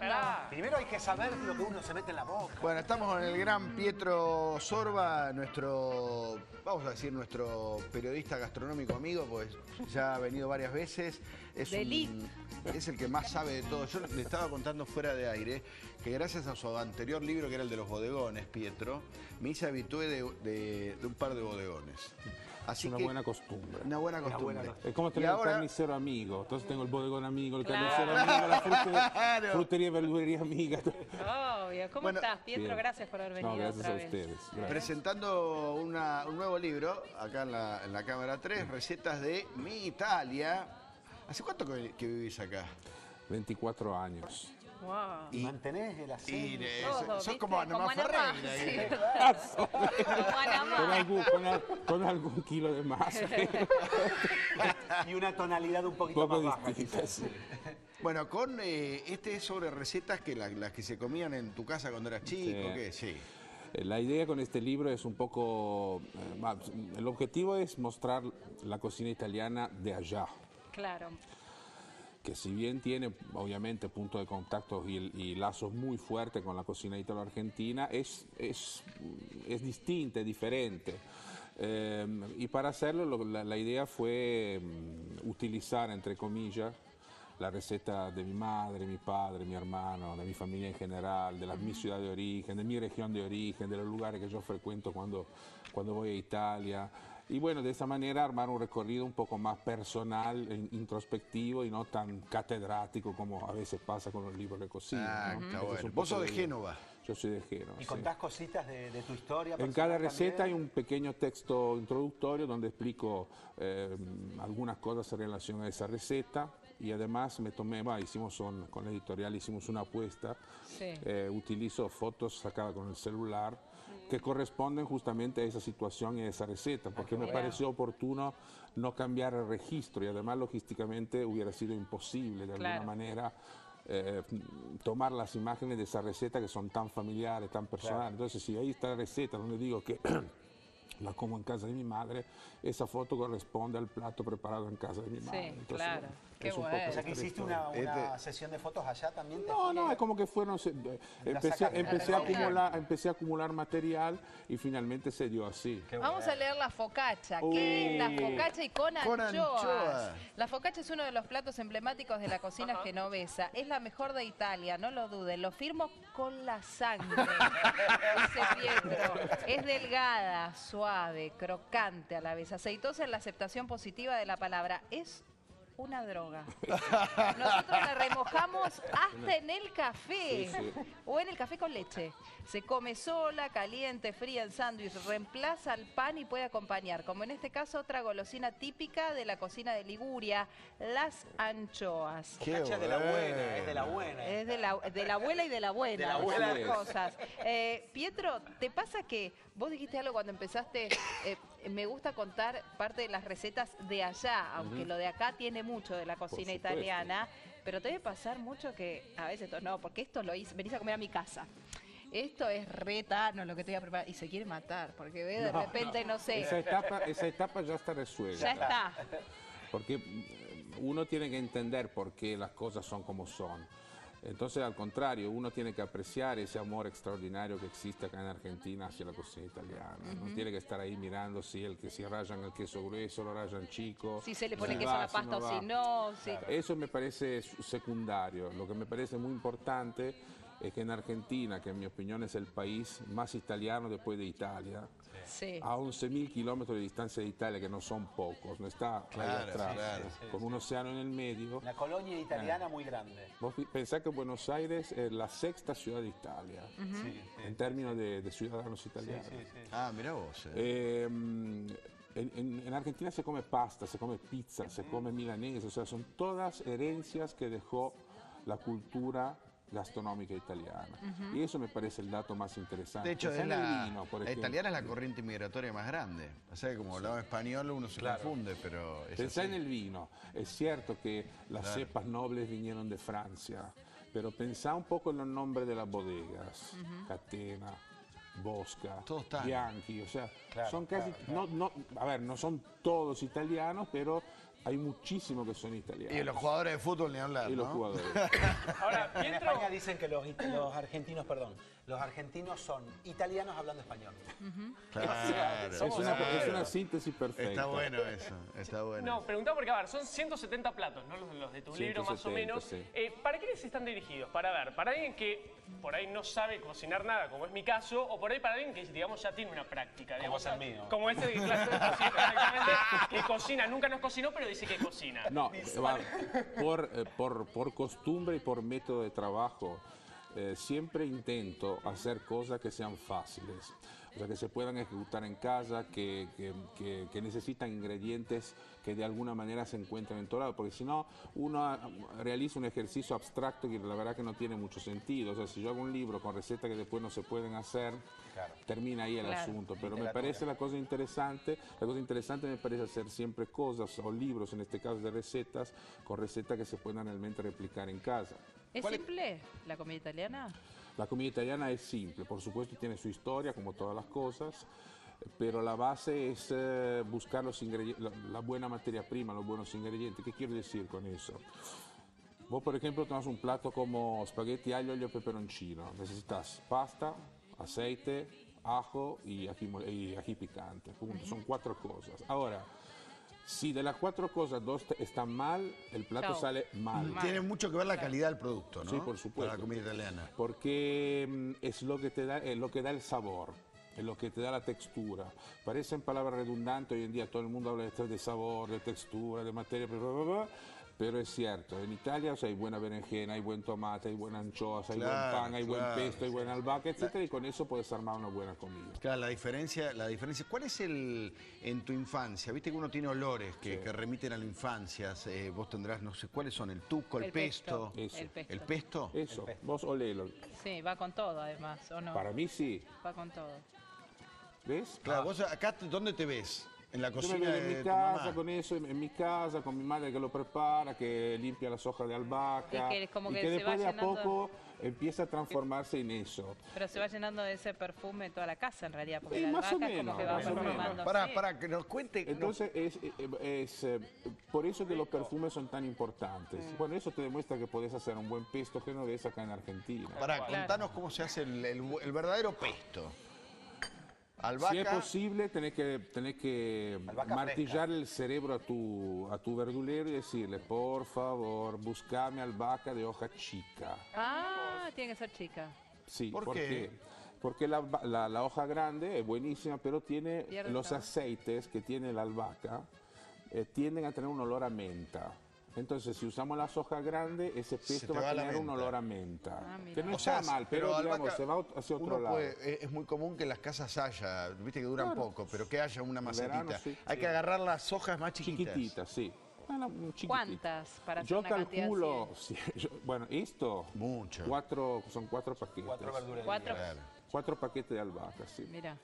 todavía no. Primero hay que saber lo que uno se mete en la boca. Bueno, estamos con el gran Pietro Sorba, nuestro, vamos a decir, nuestro periodista gastronómico amigo, pues ya ha venido varias veces. Es el que más sabe de todo. Yo le estaba contando fuera de aire que gracias a su anterior libro, que era el de los bodegones, Pietro, me hice habitué de un par de bodegones. Así una buena costumbre. Una buena costumbre. Es como tener el carnicero amigo. Entonces tengo el bodegón amigo, el carnicero Claro. amigo, la frutería y verdulería amiga. Obvio. ¿Cómo estás, Pietro? Bien. Gracias por haber venido. No, gracias otra a vez. ustedes. Gracias. Presentando un nuevo libro, acá en la cámara 3, recetas de mi Italia. ¿Hace cuánto que vivís acá? 24 años. Wow. Y mantenés el acento. Todo, sos ¿viste? como Ana Como Ana Ferreira. Más, sí. Como Ana Más. Con algún kilo de más. Y una tonalidad un poquito Poco más baja. distinta, quizás. sí. Bueno, este es sobre recetas que las que se comían en tu casa cuando eras chico, Sí. ¿qué? Sí. La idea con este libro es un poco... el objetivo es mostrar la cocina italiana de allá. Claro. Que si bien tiene obviamente puntos de contacto y lazos muy fuertes con la cocina italo-argentina, es distinta, es diferente. Y para hacerlo la idea fue utilizar, entre comillas, la receta de mi madre, mi padre, mi hermano, de mi familia en general, de mi ciudad de origen, de mi región de origen, de los lugares que yo frecuento cuando voy a Italia. Y bueno, de esa manera armar un recorrido un poco más personal, introspectivo y no tan catedrático como a veces pasa con los libros de cocina. Ah, ¿no? está Ese es bueno. un Vos sos poco de Génova. Yo soy de Génova. ¿Y sí. contás cositas de tu historia? En cada personal receta hay también? un pequeño texto introductorio donde explico algunas cosas en relación a esa receta y además con la editorial hicimos una apuesta. Sí. Utilizo fotos sacadas con el celular que corresponden justamente a esa situación y a esa receta, porque me pareció oportuno no cambiar el registro y además logísticamente hubiera sido imposible de alguna manera tomar las imágenes de esa receta que son tan familiares, tan personales. Entonces, si ahí está la receta donde digo que la como en casa de mi madre, esa foto corresponde al plato preparado en casa de mi madre. Sí, Entonces, claro. bueno, Qué es un bueno. poco O sea que esta hiciste historia. una sesión de fotos allá también. No, es como que fueron, empecé a acumular material y finalmente se dio así. Vamos a leer la focaccia. ¿Qué es la focaccia y con anchoas? anchoas. La focaccia es uno de los platos emblemáticos de la cocina genovesa. Es la mejor de Italia, no lo duden. Lo firmo con la sangre, dice Pietro. Es delgada, suave, crocante a la vez, aceitosa en la aceptación positiva de la palabra. Es una droga. Nosotros la remojamos hasta en el café. Sí, sí. O en el café con leche. Se come sola, caliente, fría en sándwich, reemplaza el pan y puede acompañar, como en este caso, otra golosina típica de la cocina de Liguria, las anchoas. Focaccia de la buena, es de la buena. Es de la abuela y de la buena. De la abuela. Esas cosas. Pietro, ¿te pasa que vos dijiste algo cuando empezaste? Me gusta contar parte de las recetas de allá, aunque lo de acá tiene mucho de la cocina supuesto. italiana, pero te debe pasar mucho que a veces no, porque esto lo hice, venís a comer a mi casa. Esto es retano lo que te voy a preparar. Y se quiere matar, porque ve de repente, no sé. Esa etapa ya está resuelta. Ya está. Porque uno tiene que entender por qué las cosas son como son. Entonces, al contrario, uno tiene que apreciar ese amor extraordinario que existe acá en Argentina hacia la cocina italiana. No tiene que estar ahí mirando si rayan el queso grueso, lo rayan chico. Si se le pone queso a la pasta o si no. Sí. Eso me parece secundario. Lo que me parece muy importante es que en Argentina, que en mi opinión es el país más italiano después de Italia, Sí. a 11.000 kilómetros de distancia de Italia, que no son pocos, no está ahí atrás, con un océano en el medio. Una colonia italiana muy grande. Vos pensás que Buenos Aires es la sexta ciudad de Italia, en términos de ciudadanos italianos. Ah, mirá vos. En Argentina se come pasta, se come pizza, se come milanesa, o sea, son todas herencias que dejó la cultura gastronómica italiana. Y eso me parece el dato más interesante. De hecho, Pensá en el vino, por la ejemplo. italiana es la corriente migratoria más grande. O sea, que como hablaba español uno se confunde, pero es Pensá así. en el vino. Es cierto que las cepas nobles vinieron de Francia, pero pensá un poco en los nombres de las bodegas. Catena, Bosca, Bianchi, o sea, son casi, no son todos italianos, pero hay muchísimos que son italianos. Y los jugadores de fútbol ni hablar, Y los ¿no? jugadores. Ahora, En Pietro, España dicen que los argentinos, los argentinos son italianos hablando español. Claro. Es una síntesis perfecta. Está bueno eso, está bueno. no, preguntaba porque, a ver, son 170 platos, ¿no? Los de tu libro, más o 170, menos. sí. ¿Para quiénes están dirigidos? Para alguien que por ahí no sabe cocinar nada, como es mi caso, o por ahí para alguien que, digamos, ya tiene una práctica. Digamos, es el mío. Como este que, claro, exactamente, que cocina, nunca nos cocinó, pero dice que cocina. No, por costumbre y por método de trabajo, siempre intento hacer cosas que sean fáciles, o sea, que se puedan ejecutar en casa, que necesitan ingredientes que de alguna manera se encuentran en todo lado, porque si no, uno realiza un ejercicio abstracto que la verdad que no tiene mucho sentido. O sea, si yo hago un libro con recetas que después no se pueden hacer, termina ahí el asunto. Pero me parece la cosa interesante me parece hacer siempre cosas o libros, en este caso de recetas, con recetas que se puedan realmente replicar en casa. ¿Es simple la comida italiana? La comida italiana es simple, por supuesto tiene su historia como todas las cosas, pero la base es buscar los ingredientes, la buena materia prima, los buenos ingredientes. ¿Qué quiero decir con eso? Vos, por ejemplo, tomas un plato como spaghetti aglio, olio, peperoncino. Necesitas pasta, aceite, ajo y ají picante. Punto. Son 4 cosas. Ahora, si de las 4 cosas 2 están mal, el plato sale mal. Tiene mucho que ver la calidad del producto, ¿no? Sí, por supuesto. Para la comida italiana. Porque es lo que te da, es lo que da el sabor, es lo que te da la textura. Parecen palabras redundantes, hoy en día todo el mundo habla de sabor, de textura, de materia, pero es cierto. En Italia, o sea, hay buena berenjena, hay buen tomate, hay buena anchoas, hay buen pan, hay buen pesto, hay buena albahaca, etcétera, y con eso puedes armar una buena comida. Claro, la diferencia, ¿cuál es en tu infancia? Viste que uno tiene olores que remiten a la infancia, vos tendrás, no sé, ¿cuáles son? El tuco, el pesto. Eso. ¿El pesto? Eso, vos olelo. Sí, va con todo además, ¿o no? Para mí sí. Va con todo. ¿Ves? Claro, vos acá, ¿dónde te ves? En la Yo me cocina veo en de mi tu casa mamá. con eso, en mi casa, con mi madre que lo prepara, que limpia las hojas de albahaca. Y que como que que se después va de a llenando- poco empieza a transformarse en eso. Pero se va llenando de ese perfume toda la casa en realidad, porque Sí, la más o albahaca es como menos, que va más o menos. perfumando. Para que nos cuente. Entonces es por eso que los perfumes son tan importantes. Bueno, eso te demuestra que podés hacer un buen pesto genovés acá en Argentina. Contanos cómo se hace el verdadero pesto. Albahaca. Si es posible, tenés que Albahaca martillar el cerebro a tu verdulero y decirle, por favor, buscame albahaca de hoja chica. Ah, tiene que ser chica. Sí, ¿Por ¿por qué? qué? Porque la hoja grande es buenísima, pero tiene Pierde los sabor. aceites que tiene la albahaca, tienden a tener un olor a menta. Entonces, si usamos las hojas grandes, ese pesto te va va a la tener un menta. olor a menta. Ah, mira. que no O sea, está mal, pero digamos, albahaca, se va hacia otro uno lado. es muy común que en las casas haya, viste que duran Claro. poco, pero que haya una macetita. verano, sí. Hay que agarrar las hojas más chiquitas. Chiquititas, sí. Bueno, chiquititas. ¿Cuántas para hacer Yo una cantidad calculo, así? sí, bueno, esto, Mucho. son 4 paquetes. 4 verduras. 4. Claro. 4 paquetes de albahaca, sí. Mira.